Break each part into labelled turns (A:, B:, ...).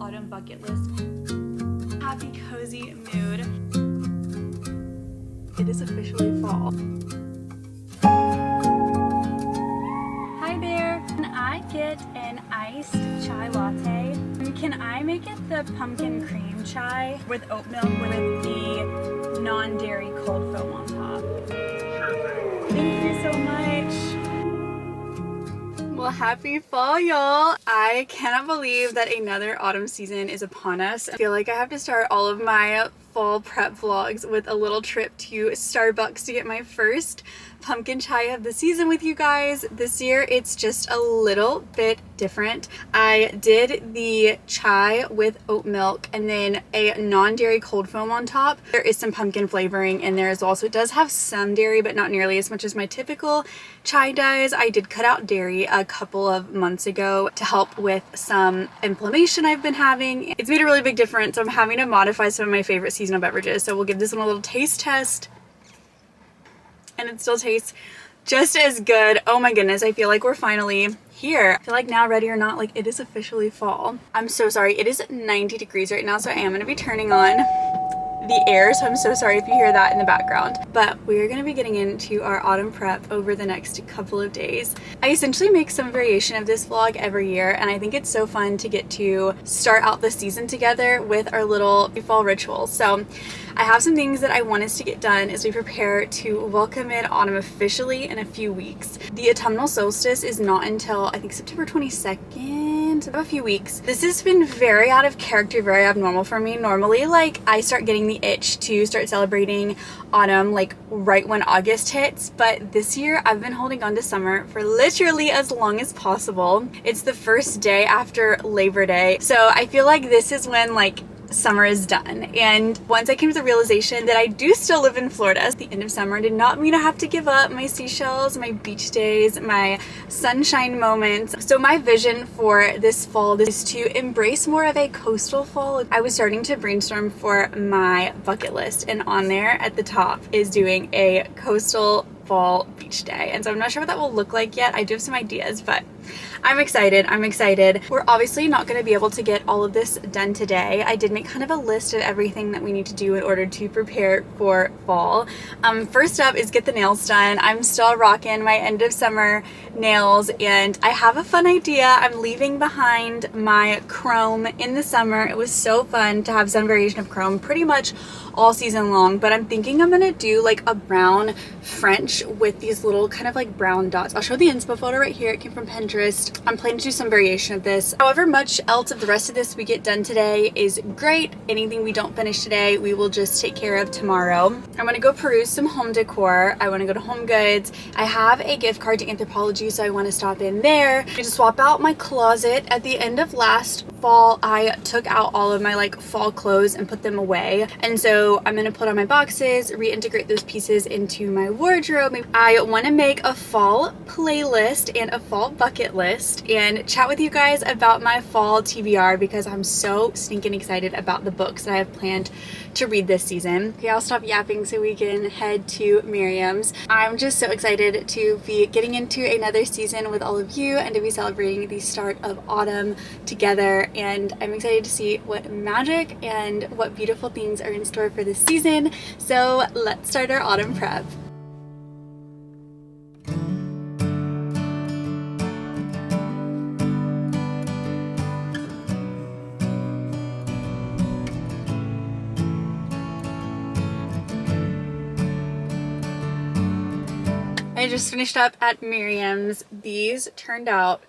A: autumn bucket list. Happy, cozy mood. It is officially fall. Hi there. Can I get an iced chai latte? Can I make it the pumpkin cream chai with oat milk with the non-dairy cold foam on top? Thank you so much. Well, happy fall, y'all. I cannot believe that another autumn season is upon us. I feel like I have to start all of my fall prep vlogs with a little trip to Starbucks to get my first pumpkin chai of the season with you guys. This year it's just a little bit different. I did the chai with oat milk and then a non-dairy cold foam on top. There is some pumpkin flavoring in there as well, so it does have some dairy but not nearly as much as my typical chai does. I did cut out dairy a couple of months ago to help with some inflammation I've been having. It's made a really big difference. I'm having to modify some of my favorite seasonal beverages, so we'll give this one a little taste test. And it still tastes just as good. Oh my goodness, I feel like we're finally here. I feel like now, ready or not, like it is officially fall. I'm so sorry. It is 90 degrees right now, so I am going to be turning on the air, so I'm so sorry if you hear that in the background. But we're going to be getting into our autumn prep over the next couple of days. I essentially make some variation of this vlog every year, and I think it's so fun to get to start out the season together with our little fall rituals. So I have some things that I want us to get done as we prepare to welcome in autumn officially in a few weeks. The autumnal solstice is not until I think September 22nd. A few weeks. This has been very out of character, very abnormal for me. Normally, like, I start getting the itch to start celebrating autumn like right when August hits, but this year I've been holding on to summer for literally as long as possible. It's the first day after Labor Day, so I feel like this is when like summer is done. And once I came to the realization that I do still live in Florida, the end of summer did not mean I have to give up my seashells, my beach days, my sunshine moments. So my vision for this fall is to embrace more of a coastal fall. I was starting to brainstorm for my bucket list, and on there at the top is doing a coastal fall beach day. And so I'm not sure what that will look like yet. I do have some ideas, but I'm excited. We're obviously not going to be able to get all of this done today. I did make kind of a list of everything that we need to do in order to prepare for fall. First up is get the nails done. I'm still rocking my end of summer nails, and I have a fun idea. I'm leaving behind my chrome in the summer. It was so fun to have some variation of chrome pretty much all season long, but I'm thinking I'm gonna do like a brown French with these little kind of like brown dots. I'll show the inspo photo right here. It came from Pinterest. I'm planning to do some variation of this. However much else of the rest of this we get done today is great. Anything we don't finish today, we will just take care of tomorrow. I'm gonna go peruse some home decor. I wanna go to Home Goods. I have a gift card to Anthropologie, so I wanna stop in there. I just swap out my closet. At the end of last fall, I took out all of my like fall clothes and put them away. And so I'm gonna put on my boxes, reintegrate those pieces into my wardrobe. I wanna make a fall playlist and a fall bucket list and chat with you guys about my fall TBR because I'm so stinking excited about the books that I have planned to read this season. Okay, I'll stop yapping so we can head to Miriam's. I'm just so excited to be getting into another season with all of you and to be celebrating the start of autumn together, and I'm excited to see what magic and what beautiful things are in store for this season. So let's start our autumn prep. I just finished up at Miriam's. These turned out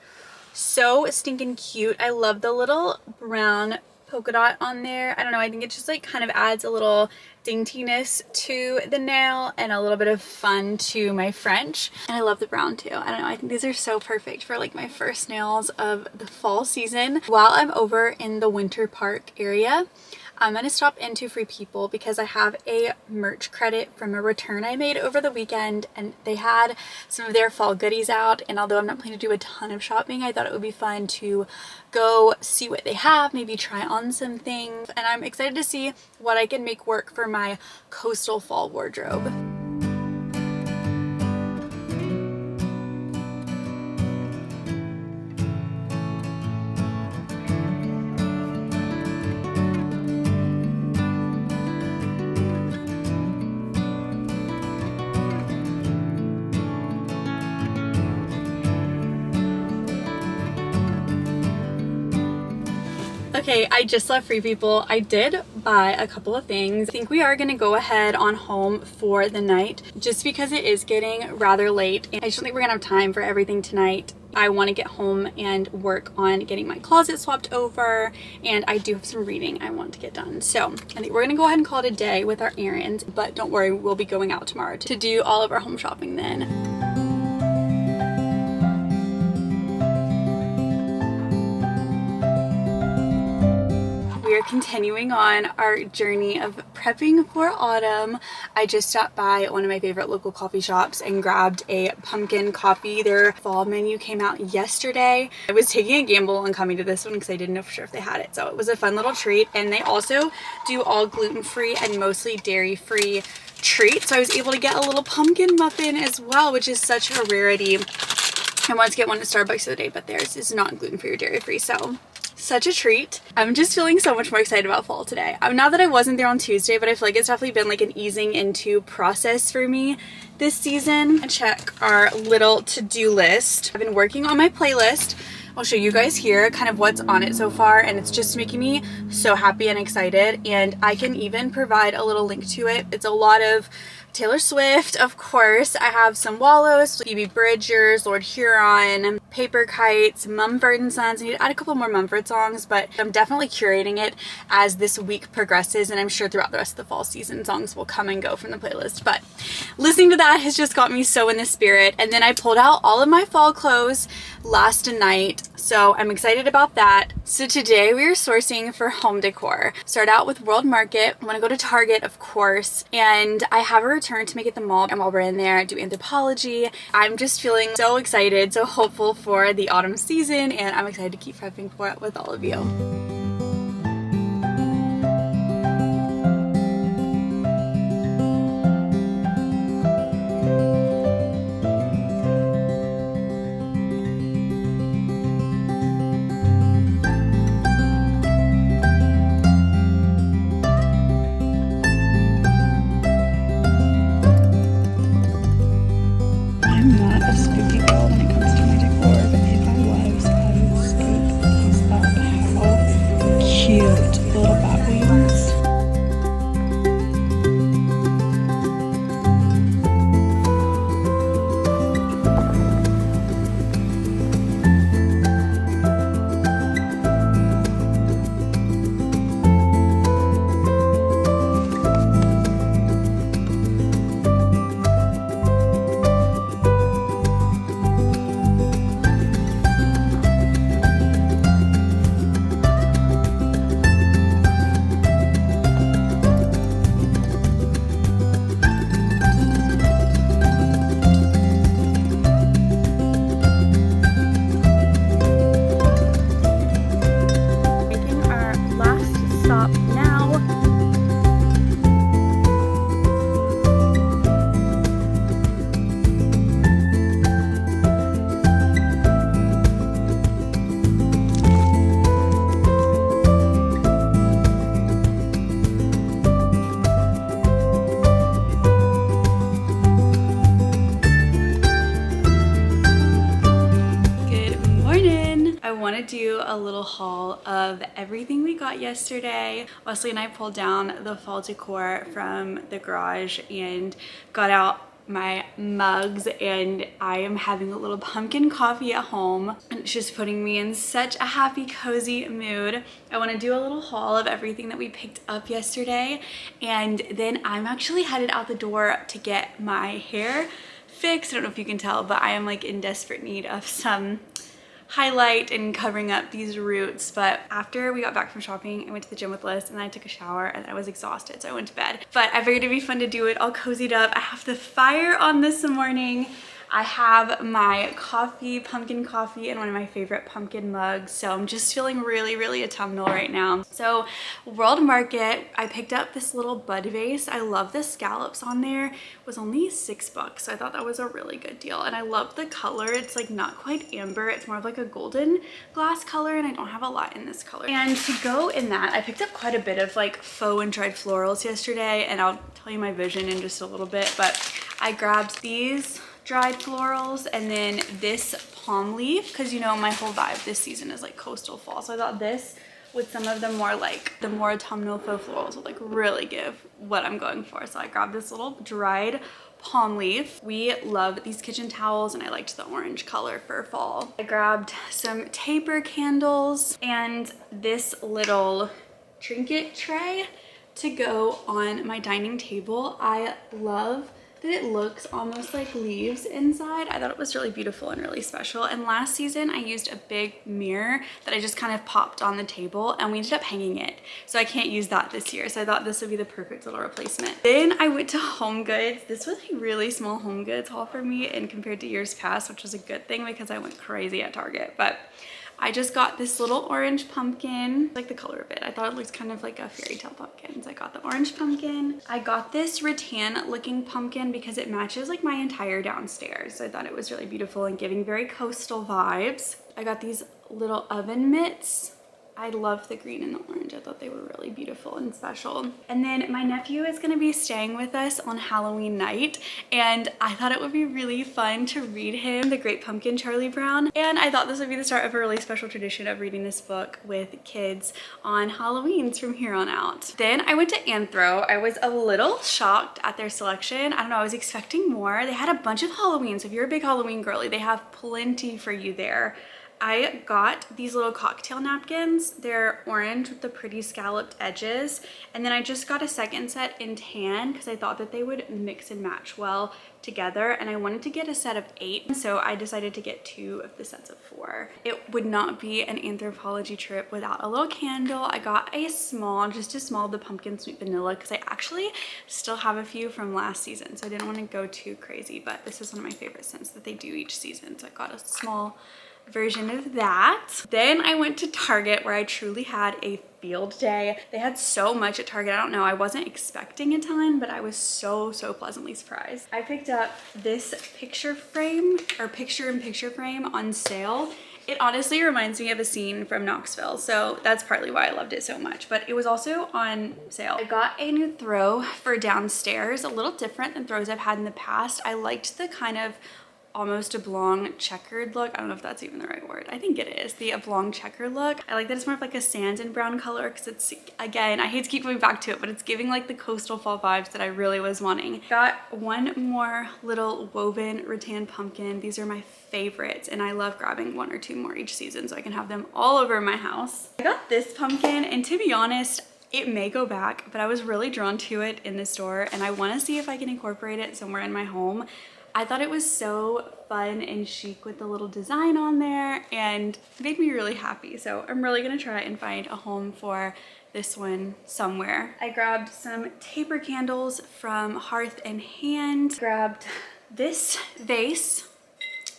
A: so stinking cute. I love the little brown polka dot on there. I don't know, I think it just like kind of adds a little daintiness to the nail and a little bit of fun to my French. And I love the brown too. I don't know, I think these are so perfect for like my first nails of the fall season. While I'm over in the Winter Park area, I'm gonna stop into Free People because I have a merch credit from a return I made over the weekend, and they had some of their fall goodies out. And although I'm not planning to do a ton of shopping, I thought it would be fun to go see what they have, maybe try on some things. And I'm excited to see what I can make work for my coastal fall wardrobe. Okay, I just left Free People. I did buy a couple of things. I think we are gonna go ahead on home for the night just because it is getting rather late and I just don't think we're gonna have time for everything tonight. I want to get home and work on getting my closet swapped over, and I do have some reading I want to get done. So I think we're gonna go ahead and call it a day with our errands, but don't worry, we'll be going out tomorrow to do all of our home shopping then. We are continuing on our journey of prepping for autumn. I just stopped by one of my favorite local coffee shops and grabbed a pumpkin coffee. Their fall menu came out yesterday. I was taking a gamble on coming to this one because I didn't know for sure if they had it. So it was a fun little treat. And they also do all gluten-free and mostly dairy-free treats. So I was able to get a little pumpkin muffin as well, which is such a rarity. I wanted to get one at Starbucks the other day, but theirs is not gluten-free or dairy-free. So such a treat. I'm just feeling so much more excited about fall today. Not that I wasn't there on Tuesday, but I feel like it's definitely been like an easing into process for me this season. Check our little to-do list. I've been working on my playlist. I'll show you guys here kind of what's on it so far, and it's just making me so happy and excited, and I can even provide a little link to it. It's a lot of Taylor Swift, of course. I have some Wallows, Phoebe Bridgers, Lord Huron, Paper Kites, Mumford & Sons. I need to add a couple more Mumford songs, but I'm definitely curating it as this week progresses, and I'm sure throughout the rest of the fall season songs will come and go from the playlist. But listening to that has just got me so in the spirit. And then I pulled out all of my fall clothes last night, so I'm excited about that. So today we are sourcing for home decor. Start out with World Market. I want to go to Target, of course, and I have a return to make at the mall, and while we're in there, do Anthropologie. I'm just feeling so excited, so hopeful for the autumn season, and I'm excited to keep prepping for it with all of you. Do a little haul of everything we got yesterday. Wesley and I pulled down the fall decor from the garage and got out my mugs, and I am having a little pumpkin coffee at home, and it's just putting me in such a happy, cozy mood. I want to do a little haul of everything that we picked up yesterday, and then I'm actually headed out the door to get my hair fixed. I don't know if you can tell, but I am like in desperate need of some highlight and covering up these roots. But after we got back from shopping, I went to the gym with Liz, and then I took a shower, and I was exhausted, so I went to bed. But I figured it'd be fun to do it all cozied up. I have the fire on this morning. I have my coffee, pumpkin coffee, in one of my favorite pumpkin mugs. So I'm just feeling really, really autumnal right now. So World Market, I picked up this little bud vase. I love the scallops on there. It was only $6, so I thought that was a really good deal. And I love the color. It's like not quite amber. It's more of like a golden glass color, and I don't have a lot in this color. And to go in that, I picked up quite a bit of like faux and dried florals yesterday, and I'll tell you my vision in just a little bit, but I grabbed these dried florals and then this palm leaf, because you know my whole vibe this season is like coastal fall, so I thought this with some of the more autumnal faux florals will like really give what I'm going for. So I grabbed this little dried palm leaf. We love these kitchen towels and I liked the orange color for fall. I grabbed some taper candles and this little trinket tray to go on my dining table. I love that it looks almost like leaves inside. I thought it was really beautiful and really special. And last season I used a big mirror that I just kind of popped on the table and we ended up hanging it. So I can't use that this year. So I thought this would be the perfect little replacement. Then I went to Home Goods. This was a really small Home Goods haul for me and compared to years past, which was a good thing because I went crazy at Target. But I just got this little orange pumpkin. I like the color of it. I thought it looks kind of like a fairy tale pumpkin. So I got the orange pumpkin. I got this rattan looking pumpkin because it matches like my entire downstairs. So I thought it was really beautiful and giving very coastal vibes. I got these little oven mitts. I love the green and the orange. I thought they were really beautiful and special. And then my nephew is gonna be staying with us on Halloween night. And I thought it would be really fun to read him The Great Pumpkin, Charlie Brown. And I thought this would be the start of a really special tradition of reading this book with kids on Halloweens from here on out. Then I went to Anthro. I was a little shocked at their selection. I don't know, I was expecting more. They had a bunch of Halloweens. So if you're a big Halloween girly, they have plenty for you there. I got these little cocktail napkins. They're orange with the pretty scalloped edges. And then I just got a second set in tan because I thought that they would mix and match well together. And I wanted to get a set of 8. So I decided to get 2 of the sets of 4. It would not be an Anthropologie trip without a little candle. I got a small, just as small, the pumpkin sweet vanilla because I actually still have a few from last season. So I didn't want to go too crazy, but this is one of my favorite scents that they do each season. So I got a small version of that. Then I went to Target where I truly had a field day. They had so much at Target. I don't know, I wasn't expecting a ton, but I was so pleasantly surprised. I picked up this picture frame or picture-in-picture frame on sale. It honestly reminds me of a scene from Knoxville, so that's partly why I loved it so much, but it was also on sale. I got a new throw for downstairs, a little different than throws I've had in the past. I liked the kind of almost oblong checkered look. I don't know if that's even the right word. I think it is, the oblong checker look. I like that it's more of like a sand and brown color because it's, again, I hate to keep going back to it, but it's giving like the coastal fall vibes that I really was wanting. Got one more little woven rattan pumpkin. These are my favorites and I love grabbing 1 or 2 more each season so I can have them all over my house. I got this pumpkin and to be honest, it may go back, but I was really drawn to it in the store and I want to see if I can incorporate it somewhere in my home. I thought it was so fun and chic with the little design on there and made me really happy. So I'm really gonna try and find a home for this one somewhere. I grabbed some taper candles from Hearth and Hand. Grabbed this vase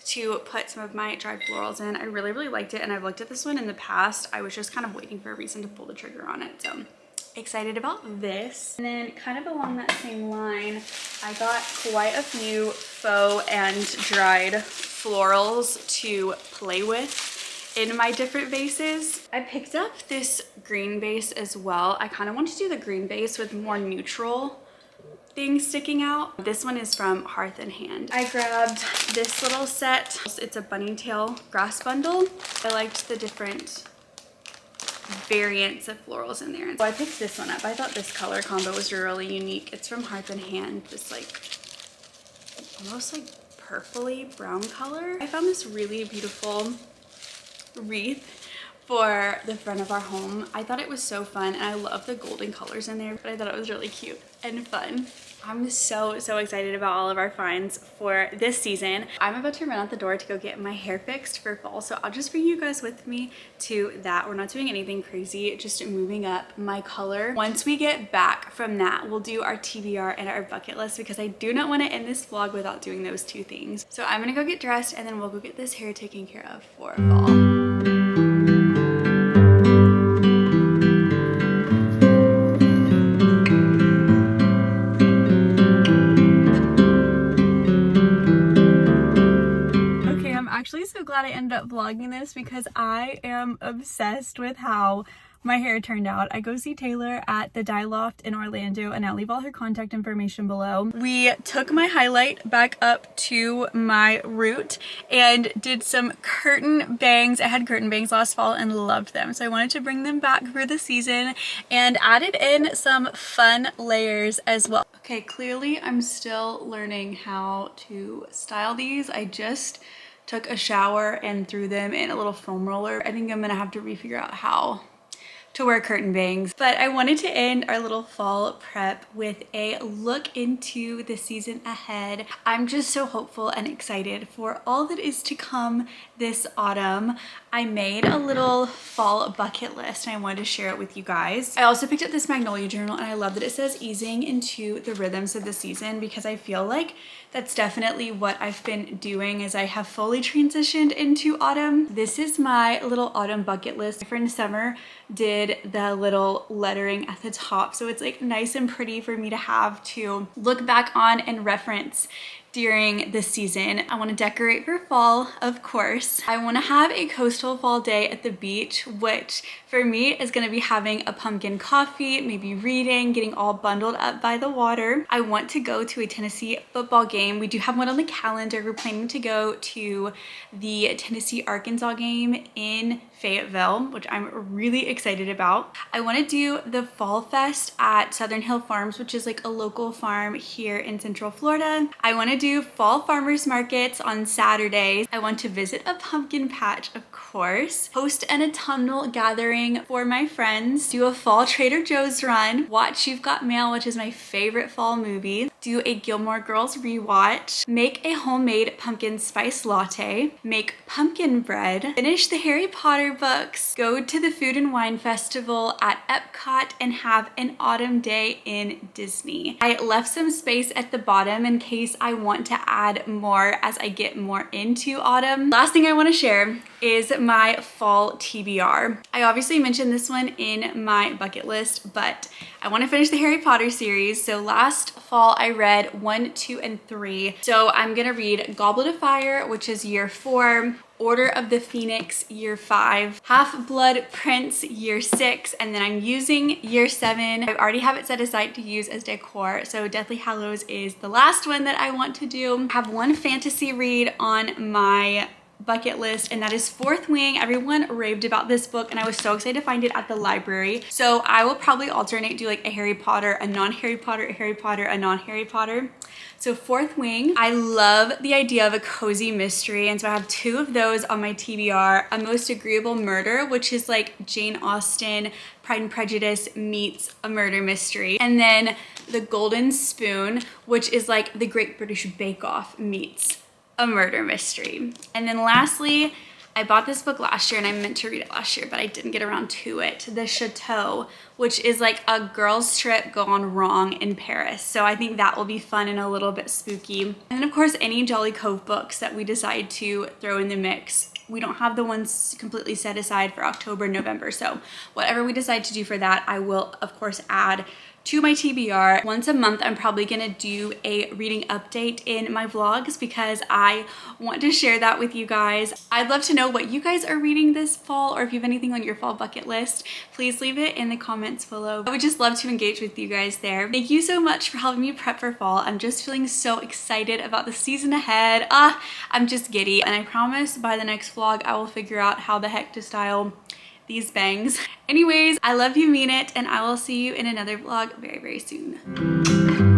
A: to put some of my dried florals in. I really liked it and I've looked at this one in the past. I was just kind of waiting for a reason to pull the trigger on it. So excited about this. And then kind of along that same line, I got quite a few faux and dried florals to play with in my different vases. I picked up this green vase as well. I kind of want to do the green vase with more neutral things sticking out. This one is from Hearth and Hand. I grabbed this little set. It's a bunny tail grass bundle. I liked the different variants of florals in there. So I picked this one up. I thought this color combo was really unique. It's from Hearth and Hand, this like almost like purpley brown color. I found this really beautiful wreath for the front of our home. I thought it was so fun and I love the golden colors in there, but I thought it was really cute and fun. I'm so excited about all of our finds for this season. I'm about to run out the door to go get my hair fixed for fall, so I'll just bring you guys with me to that. We're not doing anything crazy, just moving up my color. Once we get back from that, we'll do our TBR and our bucket list because I do not want to end this vlog without doing those 2 things. So I'm gonna go get dressed and then we'll go get this hair taken care of for fall. Actually so glad I ended up vlogging this because I am obsessed with how my hair turned out. I go see Taylor at the Dye Loft in Orlando, and I'll leave all her contact information below. We took my highlight back up to my root and did some curtain bangs. I had curtain bangs last fall and loved them, so I wanted to bring them back for the season and added in some fun layers as well. Okay, clearly I'm still learning how to style these. I just took a shower and threw them in a little foam roller. I think I'm gonna have to refigure out how to wear curtain bangs. But I wanted to end our little fall prep with a look into the season ahead. I'm just so hopeful and excited for all that is to come this autumn. I made a little fall bucket list and I wanted to share it with you guys. I also picked up this Magnolia journal and I love that it says easing into the rhythms of the season, because I feel like that's definitely what I've been doing as I have fully transitioned into autumn. This is my little autumn bucket list. My friend Summer did the little lettering at the top, so it's like nice and pretty for me to have to look back on and reference during this season. I want to decorate for fall, of course. I want to have a coastal fall day at the beach, which for me is going to be having a pumpkin coffee, maybe reading, getting all bundled up by the water. I want to go to a Tennessee football game. We do have one on the calendar. We're planning to go to the Tennessee-Arkansas game in Fayetteville, which I'm really excited about. I want to do the Fall Fest at Southern Hill Farms, which is like a local farm here in Central Florida. I want to do fall farmers markets on Saturdays. I want to visit a pumpkin patch, of course, host an autumnal gathering for my friends, do a fall Trader Joe's run, watch You've Got Mail, which is my favorite fall movie, do a Gilmore Girls rewatch, make a homemade pumpkin spice latte, make pumpkin bread, finish the Harry Potter books, go to the Food and Wine Festival at Epcot, and have an autumn day in Disney. I left some space at the bottom in case I want to add more as I get more into autumn. Last thing I want to share is my fall TBR. I obviously mentioned this one in my bucket list, but I want to finish the Harry Potter series. So last fall I read 1, 2, and 3. So I'm gonna read Goblet of Fire, which is year 4, Order of the Phoenix, year 5, Half-Blood Prince, year 6, and then I'm using year 7. I already have it set aside to use as decor, so Deathly Hallows is the last one that I want to do. I have one fantasy read on my bucket list, and that is Fourth Wing. Everyone raved about this book and I was so excited to find it at the library. So I will probably alternate, do like a Harry Potter, a non-Harry Potter, a Harry Potter, a non-Harry Potter. So Fourth Wing, I love the idea of a cozy mystery, and so I have 2 of those on my TBR. A Most Agreeable Murder, which is like Jane Austen, Pride and Prejudice meets a murder mystery. And then The Golden Spoon, which is like the Great British Bake Off meets a murder mystery. And then lastly, I bought this book last year and I meant to read it last year, but I didn't get around to it. The Chateau, which is like a girls trip gone wrong in Paris. So I think that will be fun and a little bit spooky. And then of course, any Jolly Cove books that we decide to throw in the mix. We don't have the ones completely set aside for October, November. So whatever we decide to do for that, I will of course add to my TBR. Once a month, I'm probably gonna do a reading update in my vlogs because I want to share that with you guys. I'd love to know what you guys are reading this fall, or if you have anything on your fall bucket list, please leave it in the comments below. I would just love to engage with you guys there. Thank you so much for helping me prep for fall. I'm just feeling so excited about the season ahead. I'm just giddy, and I promise by the next vlog, I will figure out how the heck to style these bangs. Anyways, I love you, mean it, and I will see you in another vlog very, very soon.